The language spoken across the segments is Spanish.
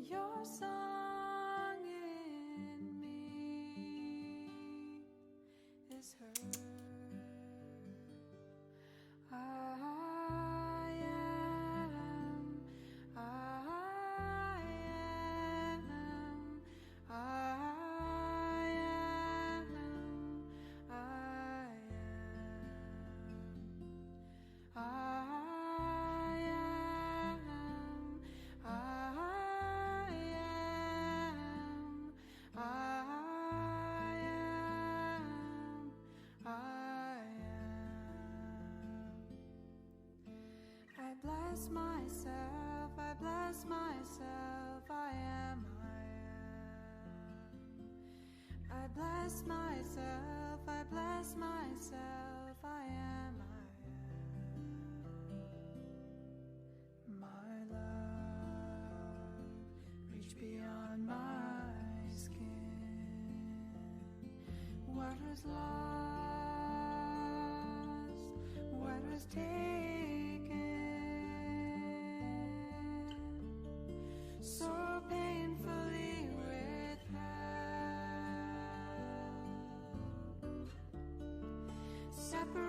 your song in me is heard. I am, I am, I am, I am, I am, I am, I am, I am. I bless myself, I bless myself, I am, I am. I bless myself, I bless myself, I am, I am. My love reach beyond my skin. What was lost, what was taken, so painfully withheld. Separation,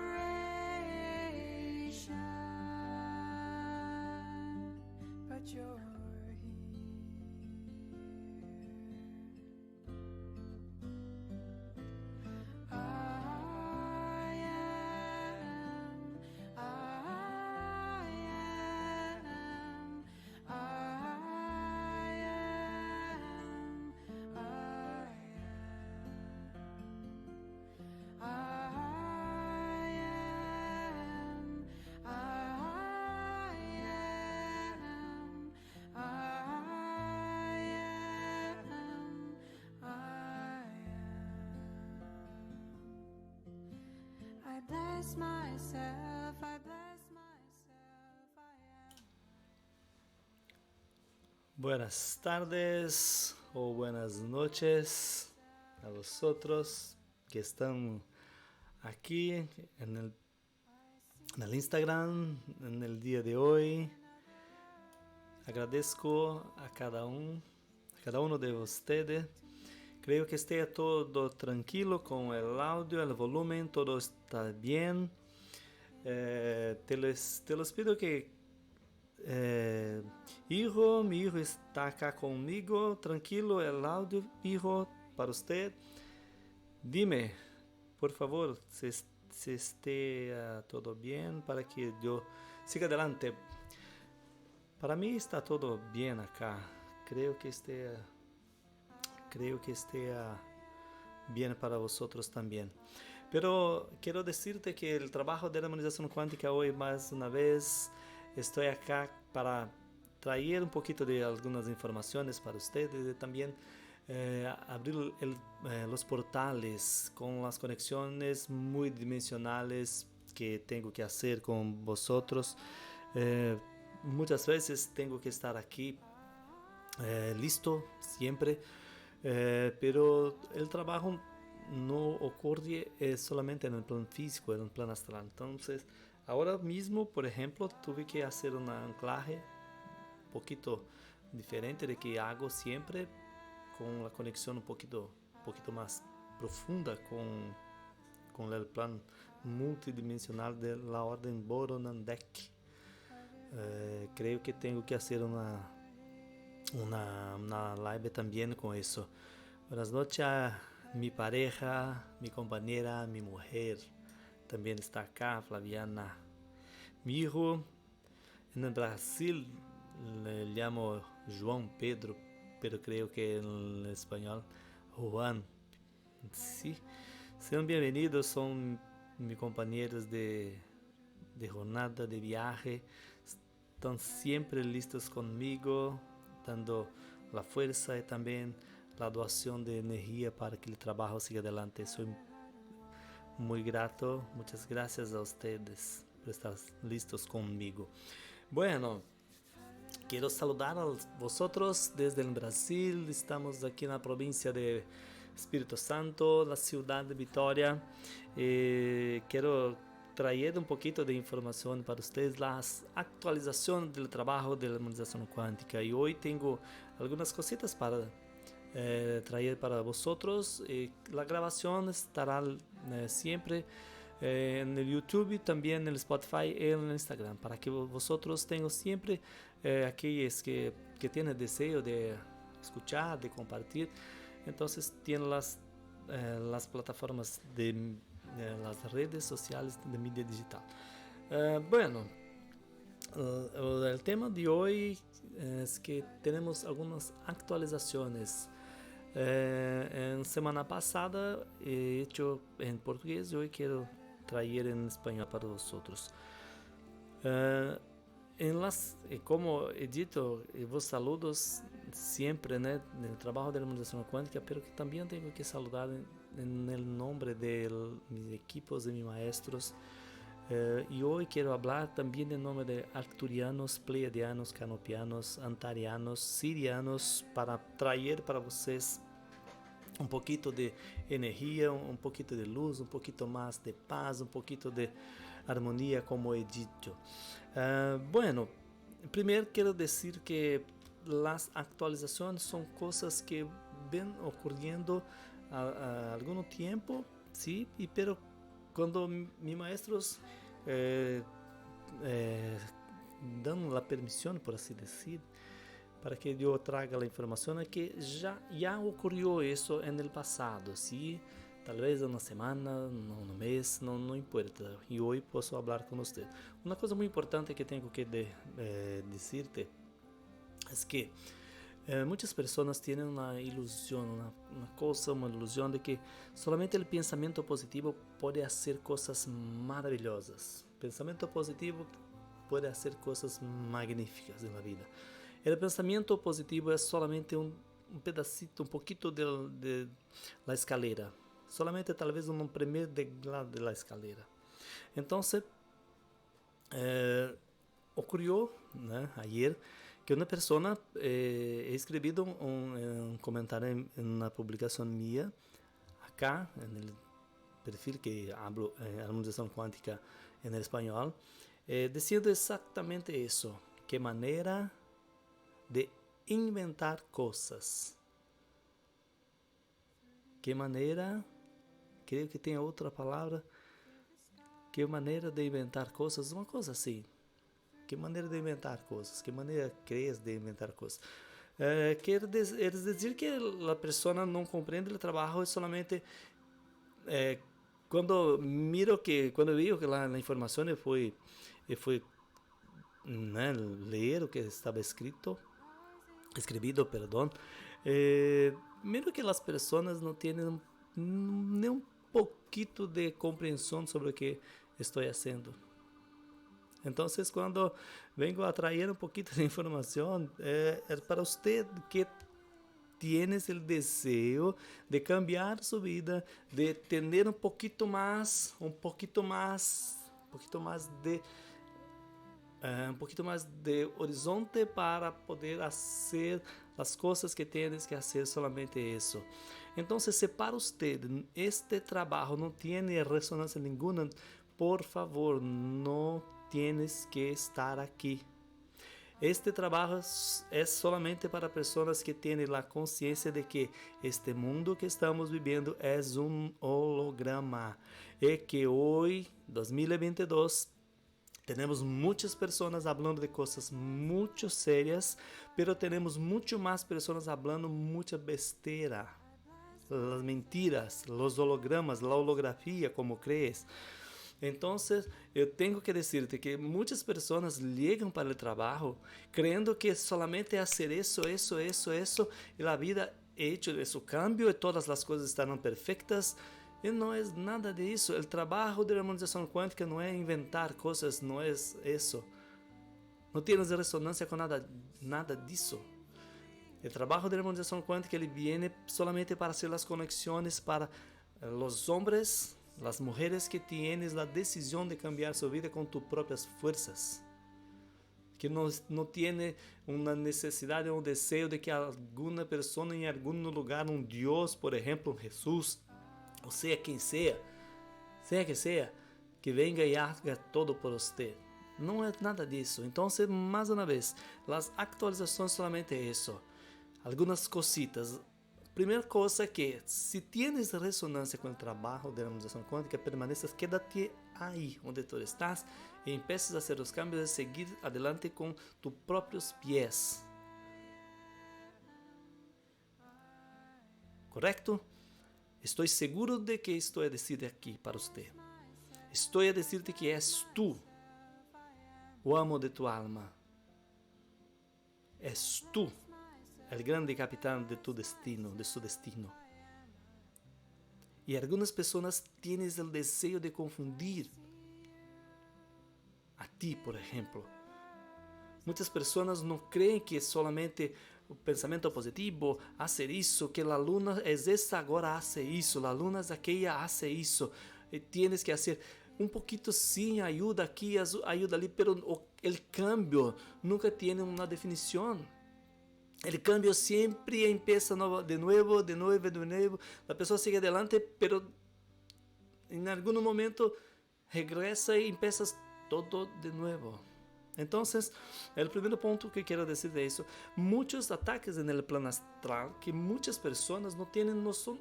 but you're myself, I bless myself, I am. Buenas tardes o buenas noches a vosotros que están aquí en el Instagram en el día de hoy. Agradezco a cada uno de ustedes. Creo que esté todo tranquilo con el audio, el volumen, todo está bien. Te los pido que mi hijo está acá conmigo, tranquilo, el audio, hijo, para usted. Dime, por favor, si esté todo bien para que yo siga adelante. Para mí está todo bien acá. Creo que esté bien para vosotros también. Pero quiero decirte que el trabajo de la armonización cuántica hoy, más una vez, estoy acá para traer un poquito de algunas informaciones para ustedes y también abrir los portales con las conexiones muy dimensionales que tengo que hacer con vosotros. Muchas veces tengo que estar aquí listo siempre. Pero el trabajo no ocurre solamente en el plan físico, en el plan astral. Entonces, ahora mismo, por ejemplo, tuve que hacer un anclaje un poquito diferente de que hago siempre, con la conexión un poquito más profunda con el plan multidimensional de la orden Boronandek. Creo que tengo que hacer una live también con eso. Buenas noches a mi pareja, mi compañera, mi mujer. También está acá, Flaviana. Mi hijo en el Brasil le llamo João Pedro, pero creo que en español Juan. Sí. Sean bienvenidos, son mis compañeros de jornada, de viaje. Están siempre listos conmigo, dando la fuerza y también la donación de energía para que el trabajo siga adelante. Soy muy grato, muchas gracias a ustedes por estar listos conmigo. Bueno, quiero saludar a vosotros desde el Brasil. Estamos aquí en la provincia de Espíritu Santo, la ciudad de Vitória. Quiero traer un poquito de información para ustedes, las actualizaciones del trabajo de la armonización cuántica. Y hoy tengo algunas cositas para traer para vosotros. La grabación estará siempre en el YouTube y también en el Spotify y en el Instagram, para que vosotros tengan siempre aquellos que tienen deseo de escuchar, de compartir. Entonces tienen las plataformas de las redes sociales de media digital. Bueno, el tema de hoy es que tenemos algunas actualizaciones. En semana pasada he hecho en portugués y hoy quiero traer en español para vosotros. Como he dicho, vos saludos siempre en el trabajo de la armonización cuántica, pero que también tengo que saludar en el nombre de mis equipos, de mis maestros. Y hoy quiero hablar también en nombre de arcturianos, pleiadianos, canopianos, antarianos, sirianos, para traer para vocês un poquito de energía, un poquito de luz, un poquito más de paz, un poquito de armonía, como he dicho. Bueno, primero quiero decir que las actualizaciones son cosas que ven ocurriendo a algún tiempo, ¿sí? Pero cuando mis maestros dan la permisión, por así decir, para que yo traiga la información, es que ya ocurrió eso en el pasado, ¿sí? Tal vez una semana, un mes, no importa. Y hoy puedo hablar con usted. Una cosa muy importante que tengo que decirte es que muchas personas tienen una ilusión, una ilusión de que solamente el pensamiento positivo puede hacer cosas maravillosas. Pensamiento positivo puede hacer cosas magníficas en la vida. El pensamiento positivo es solamente un pedacito, un poquito de la escalera. Solamente tal vez un primer degrado de la escalera. Entonces, ocurrió, ¿no?, ayer, que una persona he escrito un comentario en una publicación mía, acá, en el perfil que hablo, armonización cuántica en el español, diciendo exactamente eso. Qué manera de inventar cosas. Qué manera, creo que tem outra palavra, que maneira de inventar coisas, uma coisa assim. Que maneira de inventar coisas, que maneira crees de inventar coisas. Quer dizer que a pessoa não compreende o trabalho, é solamente quando vi que a informação foi né, ler o que estava escrito, perdão, miro que as pessoas não têm nem um pouquito de compreensão sobre o que estou fazendo. Então, quando vengo a trazer um pouquito de informação, é para você que tienes el deseo de cambiar su vida, de tener un poquito más de horizonte para poder hacer las cosas que tienes que hacer, solamente eso. Entonces, si para usted este trabajo no tiene resonancia ninguna, por favor, no tienes que estar aquí. Este trabajo es solamente para personas que tienen la conciencia de que este mundo que estamos viviendo es un holograma y que hoy, 2022, tenemos muchas personas hablando de cosas mucho serias, pero tenemos mucho más personas hablando mucha besteira, las mentiras, los hologramas, la holografía, como crees. Entonces, eu tenho que decirte que muitas pessoas ligam para o trabalho crendo que solamente hacer eso, e a vida é hecho esse cambio e todas as coisas estarão perfeitas. E não é nada disso. O trabalho de harmonização quântica não é inventar coisas, não é isso. Não tienes ressonância com nada disso. O trabalho de harmonização quântica ele viene solamente para fazer as conexões para os homens, las mujeres que tienes la decisión de cambiar su vida con tus propias fuerzas, que no tiene una necesidad o un deseo de que alguna persona en algún lugar, un Dios, por ejemplo, Jesús, o sea quien sea que sea, que venga y haga todo por usted. No es nada de eso. Entonces, más una vez, las actualizaciones solamente eso. Algunas cositas. Primera cosa que si tienes resonancia con el trabajo de la armonización cuántica, permaneces, quédate ahí donde tú estás y empieces a hacer los cambios, de seguir adelante con tus propios pies. ¿Correcto? Estoy seguro de que estoy a decir aquí para usted. Estoy a decirte que és tú, o amo de tu alma. És tú, el grande capitán de tu destino, de su destino. Y algunas personas tienen el deseo de confundir a ti, por ejemplo. Muchas personas no creen que solamente o pensamento positivo, hacer isso, que a luna é essa agora, hace isso, a luna é aquela, hace isso. E tienes que hacer um pouquito sim, ajuda aqui, ajuda ali, pero o cambio nunca tem uma definição. O cambio sempre empieza de novo, de novo, de novo. A pessoa sigue adelante, pero em algum momento regresa e empiezas todo de novo. Entonces, el primer punto que quiero decir de eso, muchos ataques en el plano astral que muchas personas no tienen noción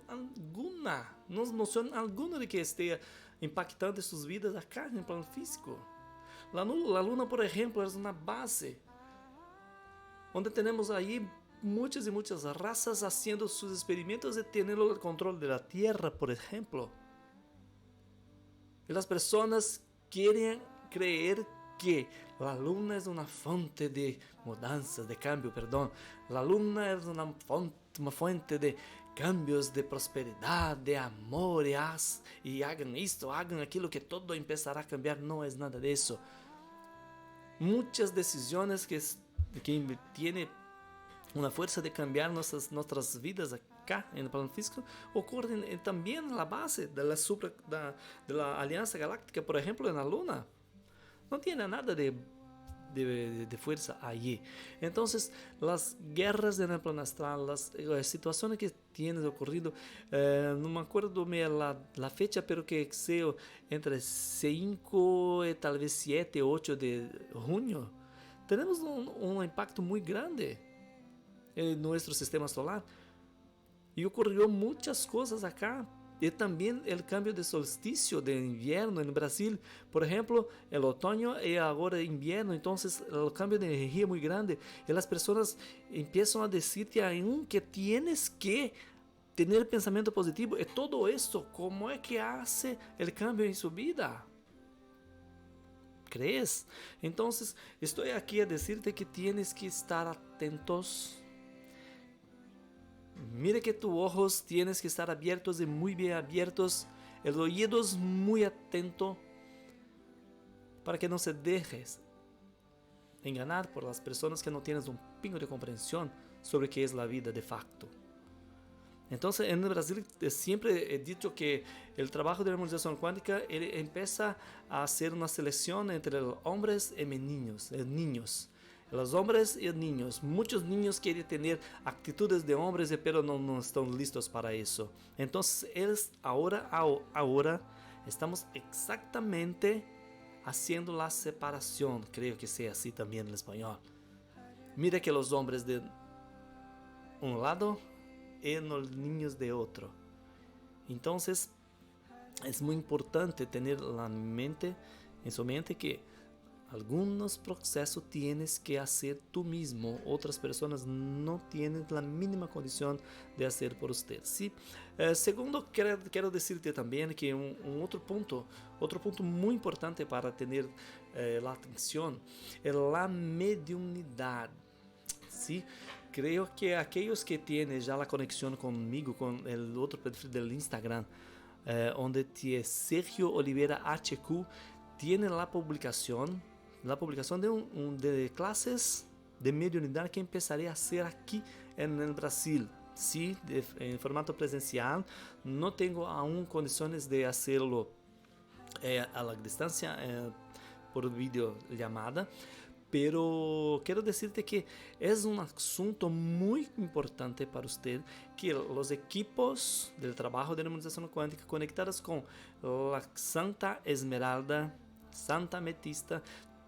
alguna de que esté impactando sus vidas acá en el plano físico. La luna, por ejemplo, es una base donde tenemos ahí muchas y muchas razas haciendo sus experimentos de tener el control de la Tierra, por ejemplo. Y las personas quieren creer que la luna es una fuente de mudanzas, de cambio, perdón. La luna es una fuente de cambios, de prosperidad, de amor, y hagan esto, hagan aquello, que todo empezará a cambiar. No es nada de eso. Muchas decisiones que tienen una fuerza de cambiar nuestras vidas acá en el plano físico ocurren también en la base de la Alianza Galáctica, por ejemplo, en la luna. No tiene nada de fuerza allí. Entonces, las guerras en el plano astral, las situaciones que tienen ocurrido, no me acuerdo la fecha, pero que sea entre 5 y tal vez 7, 8 de junio, tenemos un impacto muy grande en nuestro sistema solar. Y ocurrió muchas cosas acá. Y también el cambio de solsticio de invierno en Brasil, por ejemplo, el otoño y ahora invierno, entonces el cambio de energía muy grande, y las personas empiezan a decirte aún que tienes que tener pensamiento positivo, y todo esto, ¿cómo es que hace el cambio en su vida? ¿Crees? Entonces, estoy aquí a decirte que tienes que estar atentos. Mira que tus ojos tienes que estar abiertos y muy bien abiertos, el oído es muy atento, para que no se dejes enganar por las personas que no tienen un pingo de comprensión sobre qué es la vida de facto. Entonces, en Brasil siempre he dicho que el trabajo de la armonización cuántica empieza a hacer una selección entre los hombres y niños. Los hombres y niños, muchos niños quieren tener actitudes de hombres, pero no están listos para eso. Entonces, ahora estamos exactamente haciendo la separación, creo que sea así también en español. Mira que los hombres de un lado y los niños de otro. Entonces, es muy importante tener en su mente que algunos procesos tienes que hacer tú mismo, otras personas no tienen la mínima condición de hacer por usted, ¿sí? Segundo, quiero decirte también que un otro punto muy importante para tener la atención es la mediunidad, ¿sí? Creo que aquellos que tienen ya la conexión conmigo, con el otro perfil del Instagram, donde tiene Sergio Oliveira HQ, tiene la publicación de clases de mediunidad que empezaré a hacer aquí en el Brasil, sí, en formato presencial. No tengo aún condiciones de hacerlo a la distancia por videollamada, Pero quiero decirte que es un asunto muy importante para usted que los equipos del trabajo de armonización cuántica conectados con la Santa Esmeralda, Santa Ametista,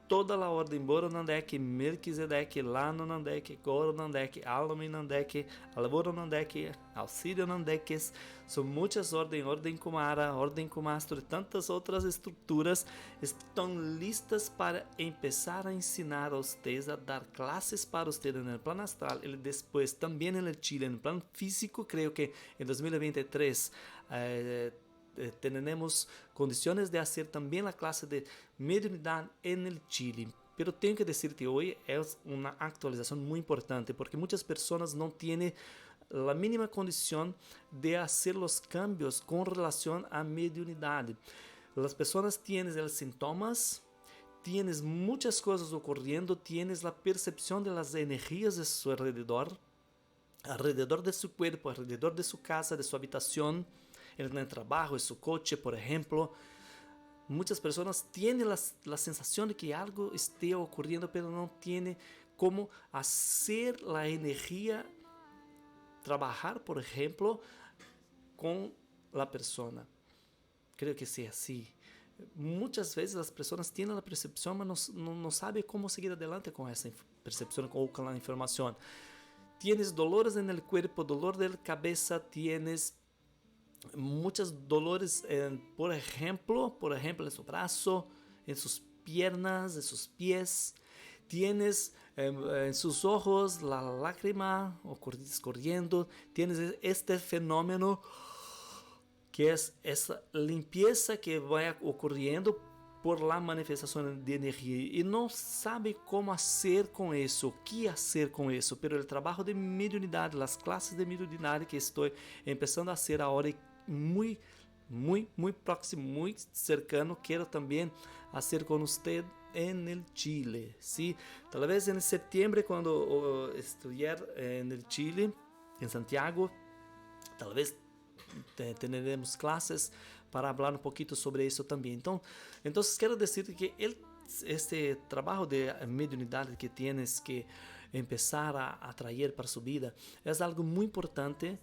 toda a ordem Boronandek, Melquisedeque, Lano Nandek, Goro Nandek, Alami Nandek, Alvoro Nandek, Auxílio Nandeques, são muitas ordens, ordem Kumara, ordem Kumastro e tantas outras estruturas estão listas para começar a ensinar a vocês, a dar classes para vocês no plano astral e depois também no Chile, no plano físico, creio que em 2023 tenemos condiciones de hacer también la clase de mediunidad en el Chile. Pero tengo que decirte hoy es una actualización muy importante porque muchas personas no tienen la mínima condición de hacer los cambios con relación a mediunidad. Las personas tienen los síntomas, tienes muchas cosas ocurriendo, tienes la percepción de las energías de su alrededor de su cuerpo, alrededor de su casa, de su habitación, en el trabajo, en su coche, por ejemplo. Muchas personas tienen la sensación de que algo esté ocurriendo, pero no tienen cómo hacer la energía trabajar, por ejemplo, con la persona. Creo que sea así. Muchas veces las personas tienen la percepción, pero no saben cómo seguir adelante con esa percepción o con la información. Tienes dolores en el cuerpo, dolor de cabeza, tienes muchos dolores, por ejemplo, en su brazo, en sus piernas, en sus pies. Tienes en sus ojos la lágrima escorriendo. Tienes este fenómeno que es esa limpieza que va ocurriendo por la manifestación de energía y no sabe cómo hacer con eso, qué hacer con eso, pero el trabajo de mediunidad, las clases de mediunidad que estoy empezando a hacer ahora muy próximo, muy cercano, quiero también hacer con usted en el Chile, ¿sí? Tal vez en septiembre cuando estudiar en el Chile, en Santiago, tal vez tendremos clases para hablar un poquito sobre eso también. Entonces quiero decirte que este trabajo de mediunidad que tienes que empezar a traer para su vida es algo muy importante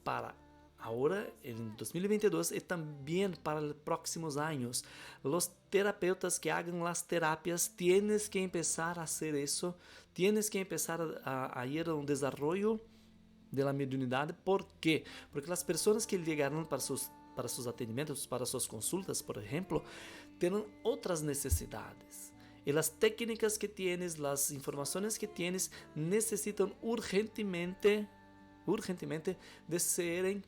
para ahora, en 2022, y también para los próximos años. Los terapeutas que hagan las terapias, tienes que empezar a hacer eso, tienes que empezar a ir a un desarrollo de la mediunidad. ¿Por qué? Porque las personas que llegaron para sus atendimentos, para sus consultas, por ejemplo, tienen otras necesidades. Y las técnicas que tienes, las informaciones que tienes, necesitan urgentemente de ser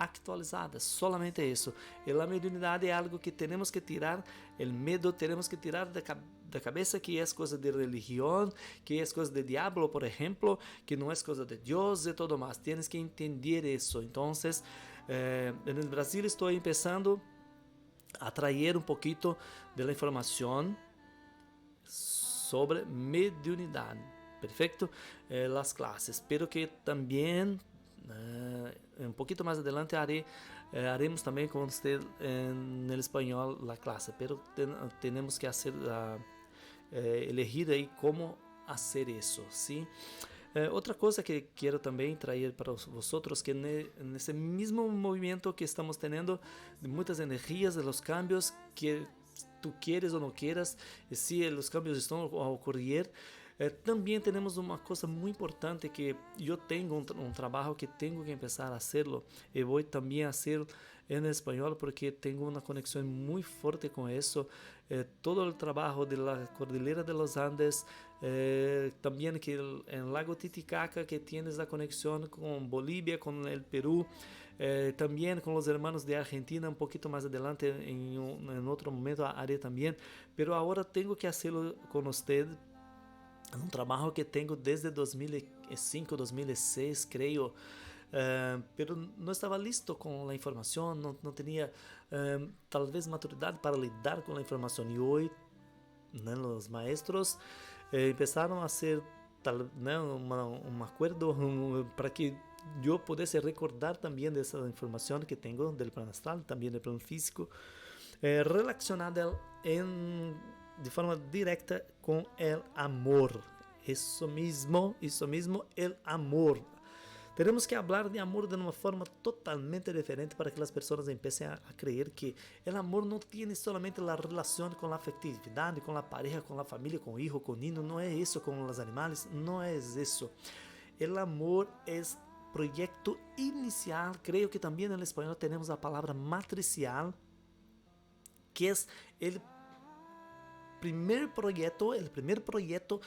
actualizadas, solamente eso. Y la mediunidad es algo que tenemos que tirar, el miedo tenemos que tirar de cabeza, que es cosa de religión, que es cosa de diablo, por ejemplo, que no es cosa de Dios y todo más. Tienes que entender eso. Entonces, en el Brasil estoy empezando a traer un poquito de la información sobre mediunidad. Perfecto, las clases, pero que también un poquito más adelante haremos también con usted en el español la clase, pero tenemos que hacer elegir ahí cómo hacer eso, ¿sí? Otra cosa que quiero también traer para vosotros, que en ese mismo movimiento que estamos teniendo, de muchas energías, de los cambios que tú quieres o no quieras, si los cambios están a ocurrir, también tenemos una cosa muy importante que yo tengo un trabajo que tengo que empezar a hacerlo y voy también a hacer en español porque tengo una conexión muy fuerte con eso. Todo el trabajo de la Cordillera de los Andes, también que en Lago Titicaca, que tienes la conexión con Bolivia, con el Perú, también con los hermanos de Argentina, un poquito más adelante en otro momento haré también, pero ahora tengo que hacerlo con usted. Un trabajo que tengo desde 2005, 2006, creo, pero no estaba listo con la información, no tenía tal vez maturidad para lidar con la información. Y hoy los maestros empezaron a hacer un acuerdo para que yo pudiese recordar también de esa información que tengo del plano astral, también del plano físico, relacionada de forma directa con el amor. Eso mismo, el amor. Tenemos que hablar de amor de una forma totalmente diferente para que las personas empiecen a creer que el amor no tiene solamente la relación con la afectividad, con la pareja, con la familia, con hijo, con niño. No es eso, con los animales, no es eso. El amor es proyecto inicial. Creo que también en español tenemos la palabra matricial, que es el primer proyecto,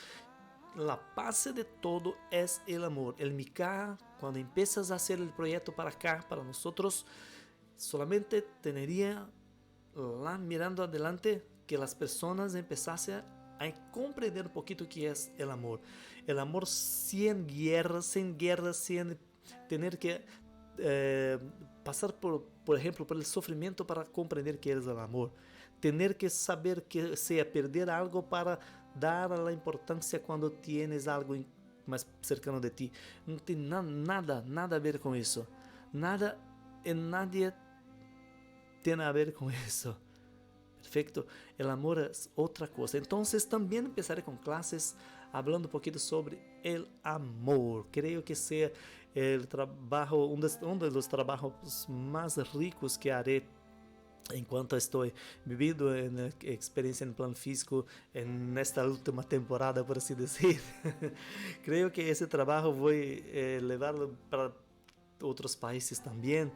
la base de todo es el amor. El Micah, cuando empiezas a hacer el proyecto para acá, para nosotros, solamente tendría lá mirando adelante que las personas empezasen a comprender un poquito qué es el amor. El amor sin guerra, sin tener que pasar por ejemplo, por el sufrimiento para comprender qué es el amor. Tener que saber que sea perder algo para dar la importancia cuando tienes algo más cercano de ti. No tiene nada a ver con eso. Nada en nadie tiene a ver con eso. Perfecto. El amor es otra cosa. Entonces también empezaré con clases hablando un poquito sobre el amor. Creo que sea el trabajo, uno de los trabajos más ricos que haré en cuanto estoy viviendo en experiencia en plan físico en esta última temporada, por así decir. Creo que ese trabajo voy a llevarlo para otros países también.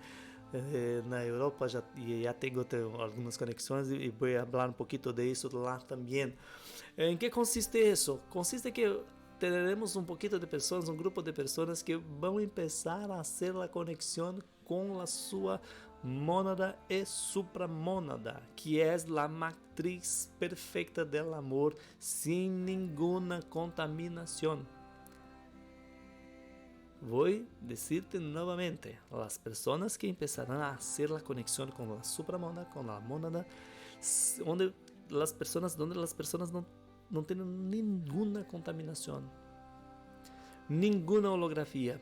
En Europa ya tengo algunas conexiones y voy a hablar un poquito de eso lá también. ¿En qué consiste eso? Consiste que tendremos un poquito de personas, un grupo de personas que van a empezar a hacer la conexión con la sua mônada e supramônada, que é a matriz perfeita del amor, sem nenhuma contaminação. Vou decirte novamente, as pessoas que empezarão a fazer a conexão com a supramônada, com a mônada, onde as pessoas não têm nenhuma contaminação, nenhuma holografia.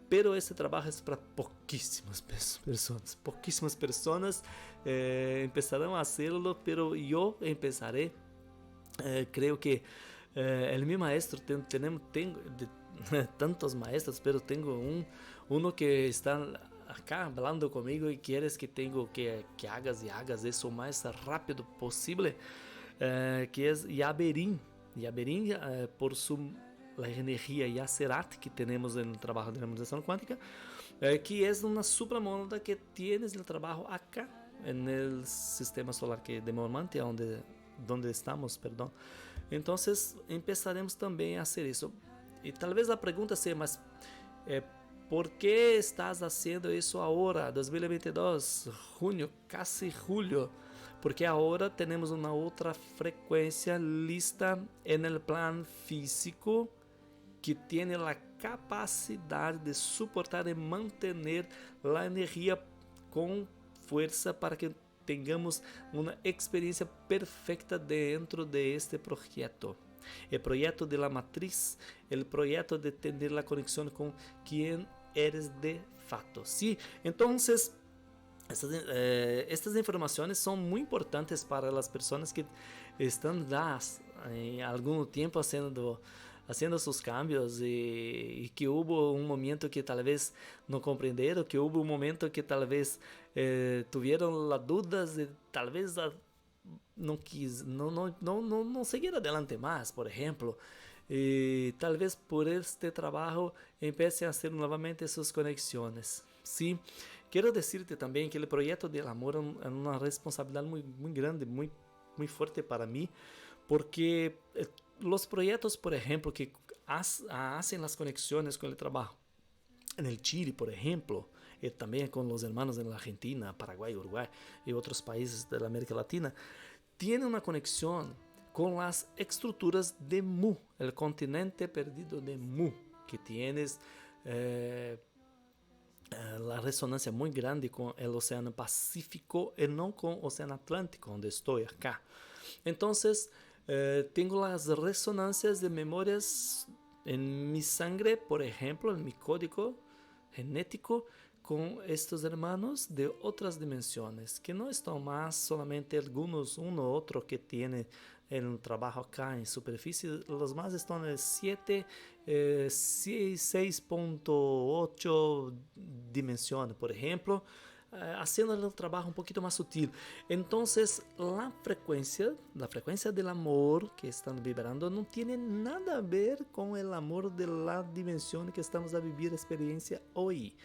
Pero esse trabalho é para pouquíssimas pessoas empezarão a hacerlo, pero eu empezaré. Creo que el maestro, tengo tantos maestros, pero tengo uno que está acá hablando conmigo y quieres que tengo que hagas eso más rápido posible, que es Yaberin. Yaberin, por la energía Yacerat que tenemos en el trabajo de la armonización cuántica, que es una supramônada que tienes el trabajo acá en el sistema solar que de Mormantia, donde estamos, perdón. Entonces empezaremos también a hacer eso. Y tal vez la pregunta sea, mas ¿por qué estás haciendo eso ahora, 2022, junio, casi julio? Porque ahora tenemos una otra frecuencia lista en el plan físico que tiene la capacidad de soportar y mantener la energía con fuerza para que tengamos una experiencia perfecta dentro de este proyecto. El proyecto de la matriz, el proyecto de tener la conexión con quien eres de facto. Sí, entonces estas informaciones son muy importantes para las personas que están ya algún tiempo haciendo sus cambios y que hubo un momento que tal vez no comprendieron, que hubo un momento que tal vez tuvieron las dudas de tal vez no seguir adelante más, por ejemplo. Y tal vez por este trabajo empiecen a hacer nuevamente sus conexiones. ¿Sí? Quiero decirte también que el proyecto del amor es una responsabilidad muy, muy grande, muy, muy fuerte para mí, porque los proyectos, por ejemplo, que hacen las conexiones con el trabajo en el Chile, por ejemplo, y también con los hermanos en la Argentina, Paraguay, Uruguay y otros países de la América Latina, tiene una conexión con las estructuras de Mu, el continente perdido de Mu, que tienes la resonancia muy grande con el Océano Pacífico y no con el Océano Atlántico, donde estoy acá. Entonces, tengo las resonancias de memorias en mi sangre, por ejemplo, en mi código genético, con estos hermanos de otras dimensiones, que no están más solamente algunos, uno u otro que tiene el trabajo acá en superficie, los más están en 7, 6.8 dimensiones, por ejemplo, haciendo el trabajo un poquito más sutil. Entonces, la frecuencia del amor que están vibrando no tiene nada a ver con el amor de la dimensión que estamos a vivir experiencia hoy.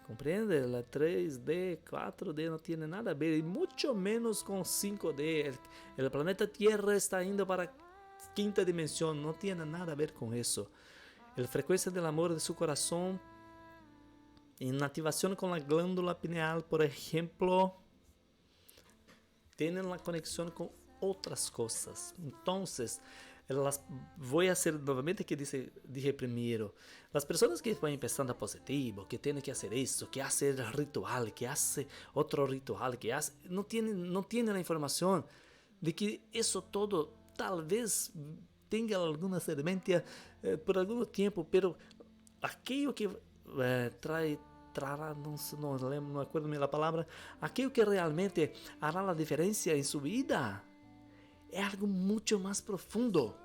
¿Comprende? La 3D, 4D no tiene nada a ver, y mucho menos con 5D. El planeta Tierra está yendo para quinta dimensión, no tiene nada a ver con eso. La frecuencia del amor de su corazón en activación con la glándula pineal, por ejemplo, tienen la conexión con otras cosas. Entonces, voy a hacer nuevamente que dije primero. Las personas que van empezando a positivo, que tienen que hacer eso, que hace el ritual, que hace otro ritual, que hace, no tienen la información de que eso todo tal vez tenga alguna serpiente por algún tiempo, pero aquello que no acuerdo la palabra, aquello que realmente hará la diferencia en su vida es algo mucho más profundo,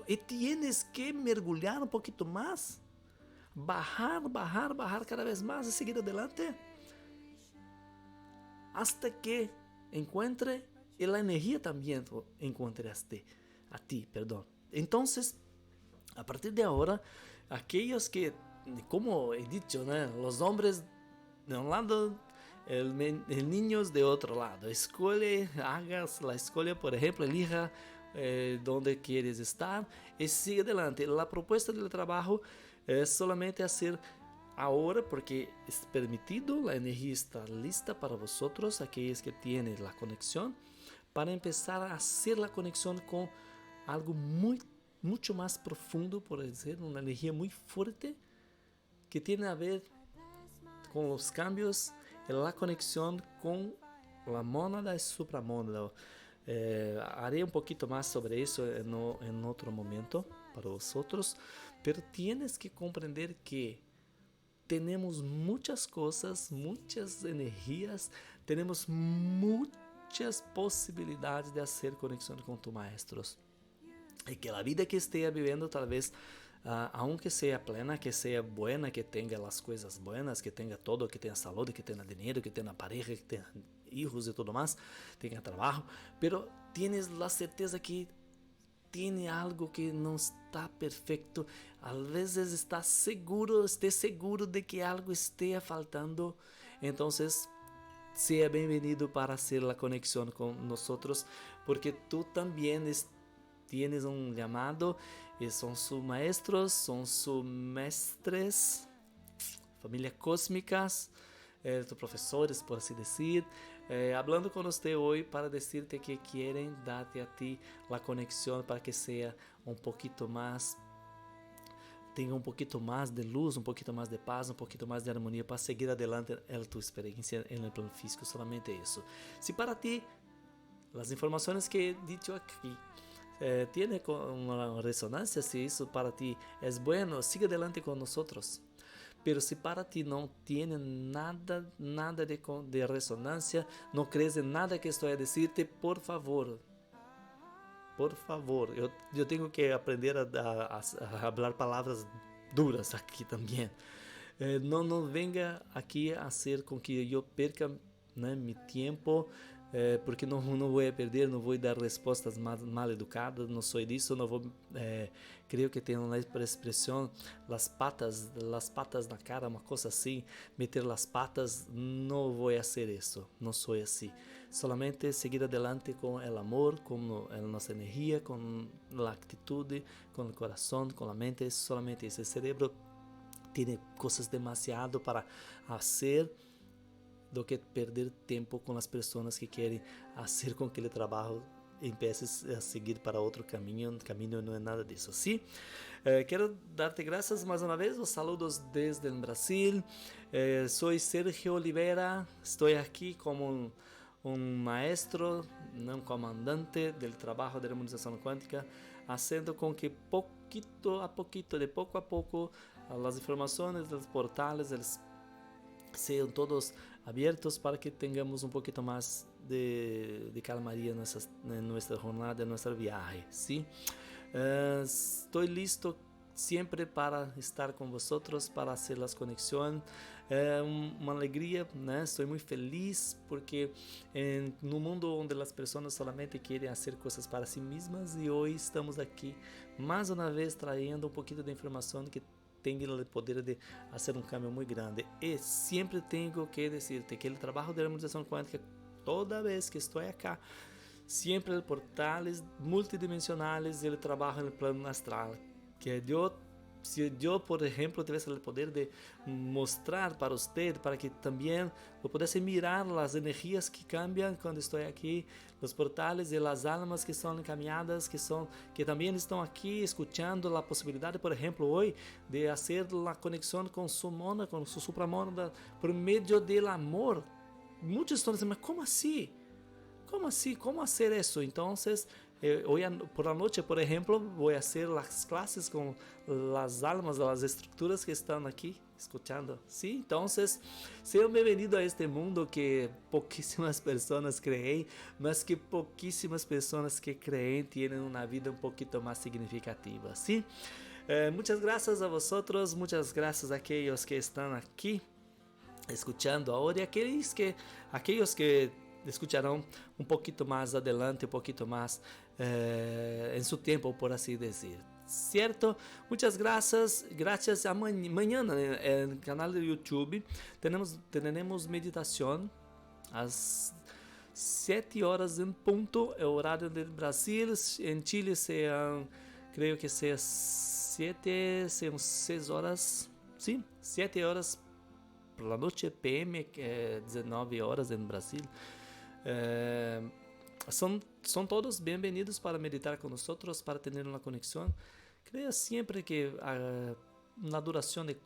y tienes que mergulhar un poquito más, bajar cada vez más y seguir adelante hasta que encuentre y la energía también encuentre a ti, perdón. Entonces, a partir de ahora, aquellos que, como he dicho, ¿no? Los hombres de un lado, el niños de otro lado. Hagas la escuela, por ejemplo, elija donde quieres estar y sigue adelante. La propuesta del trabajo es solamente hacer ahora, porque es permitido, la energía está lista para vosotros, aquellos que tienen la conexión, para empezar a hacer la conexión con algo mucho más profundo, por decir, una energía muy fuerte que tiene a ver con los cambios en la conexión con la mónada y supramónada. Haré un poquito más sobre eso en otro momento para vosotros, pero tienes que comprender que tenemos muchas cosas, muchas energías, tenemos muchas posibilidades de hacer conexión con tus maestros. Y que la vida que esté viviendo tal vez, aunque sea plena, que sea buena, que tenga las cosas buenas, que tenga todo, que tenga salud, que tenga dinero, que tenga pareja, que tenga hijos y todo más, tenga trabajo, pero tienes la certeza que tiene algo que no está perfecto. A veces esté seguro de que algo esté faltando. Entonces, sea bienvenido para hacer la conexión con nosotros, porque tú también tienes un llamado, y son sus maestros, son sus mestres, familias cósmicas, tus profesores, por así decir, hablando con usted hoy para decirte que quieren darte a ti la conexión para que sea un poquito más, tenga un poquito más de luz, un poquito más de paz, un poquito más de armonía para seguir adelante en tu experiencia en el plano físico, solamente eso. Si para ti las informaciones que he dicho aquí tiene una resonancia, si eso para ti es bueno, sigue adelante con nosotros. Pero si para ti no tiene nada de resonancia, no crees en nada que estoy a decirte, por favor, yo tengo que aprender a hablar palabras duras aquí también. No venga aquí a hacer con que yo perca, ¿no?, mi tiempo, porque no voy a perder, no voy a dar respuestas mal educadas, no soy de eso, no voy, creo que tengo una expresión, las patas na cara, una cosa así, meter las patas, no voy a hacer eso, no soy así, solamente seguir adelante con el amor, con nuestra energía, con la actitud, con el corazón, con la mente, solamente ese cerebro tiene cosas demasiado para hacer, do que perder tiempo con las personas que quieren hacer con que el trabajo empieces a seguir para otro camino. El camino no es nada de eso, ¿sí? Quiero darte gracias más una vez, los saludos desde el Brasil. Soy Sergio Oliveira, estoy aquí como un maestro, un comandante del trabajo de armonización cuántica, haciendo con que poquito a poquito, de poco a poco, as informações dos portais, eles sejam todos abertos para que tenhamos um pouquinho mais de calmaria em nossa jornada, em nossa viagem, sim? Estou listo sempre para estar com vocês, para fazer as conexões. É uma alegria, né? Estou muito feliz porque no mundo onde as pessoas solamente querem fazer coisas para si mesmas, e hoje estamos aqui mais uma vez trazendo um pouquinho de informação que tem o poder de fazer um cambio muito grande. E sempre tenho que dizer-te que o trabalho de harmonização quântica, toda vez que estou aqui, sempre portales multidimensionales, ele trabalha no plano astral, que se eu, por exemplo, tivesse o poder de mostrar para você, para que também eu pudesse mirar as energias que cambiam quando estou aqui, os portales e as almas que são encaminhadas, que também estão aqui escutando a possibilidade, por exemplo, hoje, de fazer a conexão com su mona, com su supramona, por meio do amor. Muitos estão dizendo, mas como assim? ¿Cómo así? ¿Cómo hacer eso? Entonces, hoy por la noche, por ejemplo, voy a hacer las clases con las almas, las estructuras que están aquí escuchando. ¿Sí? Entonces, sean bienvenidos a este mundo que pouquíssimas pessoas creem, mas que pouquíssimas pessoas que creem tienen una vida un poquito más significativa. ¿Sí? Muchas gracias a vosotros, muchas gracias a aquellos que están aquí escuchando ahora y aquellos que escucharão um pouquinho mais adelante, um pouquinho mais em seu tempo, por assim dizer. Certo? Muitas graças. Graças. Amanhã no canal do YouTube teremos meditação às 7 horas em ponto, é o horário do Brasil. Em Chile sejam, creio que seja 6 horas, sim, 7 horas por la noite, PM, que é 19 horas no Brasil. São todos bem-vindos para meditar com nós, para ter uma conexão. Creio sempre que na duração de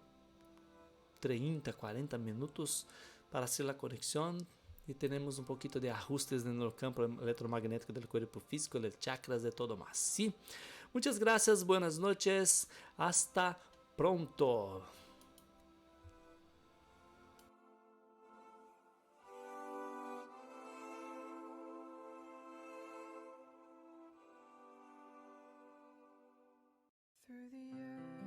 30, 40 minutos para fazer a conexão e temos um pouquinho de ajustes no campo eletromagnético do corpo físico, dos chakras e todo mais. Sim? Muitas graças, buenas noches, hasta pronto. Through the earth,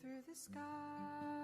through the sky.